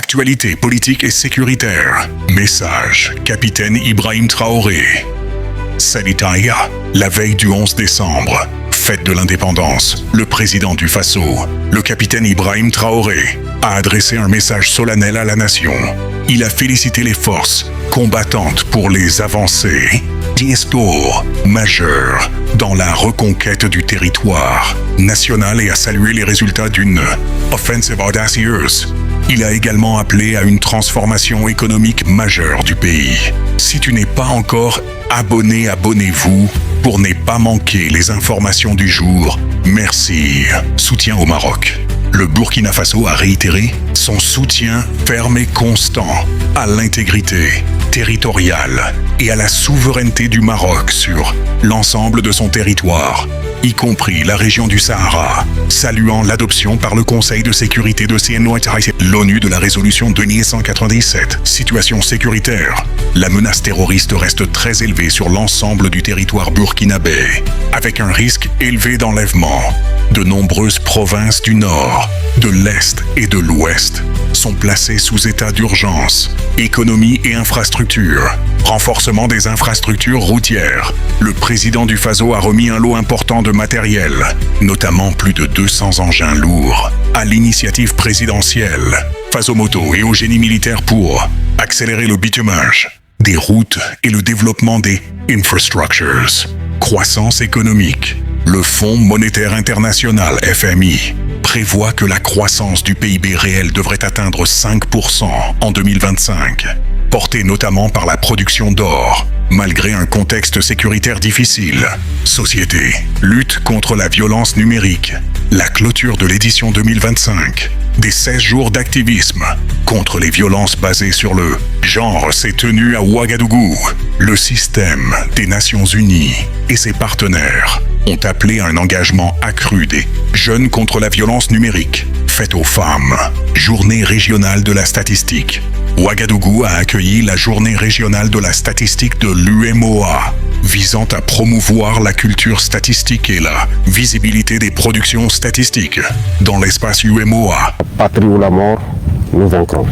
Actualité politique et sécuritaire. Message, capitaine Ibrahim Traoré. Salitaïa, la veille du 11 décembre, fête de l'indépendance, le président du Faso, le capitaine Ibrahim Traoré, a adressé un message solennel à la nation. Il a félicité les forces combattantes pour les avancées majeures dans la reconquête du territoire national et a salué les résultats d'une offensive audacieuse. Il a également appelé à une transformation économique majeure du pays. Si tu n'es pas encore abonné, abonnez-vous pour ne pas manquer les informations du jour. Merci. Soutien au Maroc. Le Burkina Faso a réitéré son soutien ferme et constant à l'intégrité territoriale et à la souveraineté du Maroc sur l'ensemble de son territoire, y compris la région du Sahara, saluant l'adoption par le Conseil de sécurité de l'ONU de la résolution 2197. Situation sécuritaire. La menace terroriste reste très élevée sur l'ensemble du territoire burkinabé, avec un risque élevé d'enlèvement. De nombreuses provinces du nord, de l'est et de l'ouest sont placées sous état d'urgence. Économie et infrastructures. Renforcement des infrastructures routières. Le président du Faso a remis un lot important de matériel, notamment plus de 200 engins lourds, à l'initiative présidentielle Fasomoto et au génie militaire pour accélérer le bitumage des routes et le développement des infrastructures. Croissance économique. Le Fonds monétaire international, FMI, prévoit que la croissance du PIB réel devrait atteindre 5% en 2025, portée notamment par la production d'or, malgré un contexte sécuritaire difficile. Société, lutte contre la violence numérique, la clôture de l'édition 2025 des 16 jours d'activisme contre les violences basées sur le genre s'est tenue à Ouagadougou. Le système des Nations Unies et ses partenaires ont appelé à un engagement accru des jeunes contre la violence numérique faite aux femmes. Journée régionale de la statistique. Ouagadougou a accueilli la journée régionale de la statistique de l'UMOA, visant à promouvoir la culture statistique et la visibilité des productions statistiques dans l'espace UMOA. Patrie ou la mort, nous vaincrons.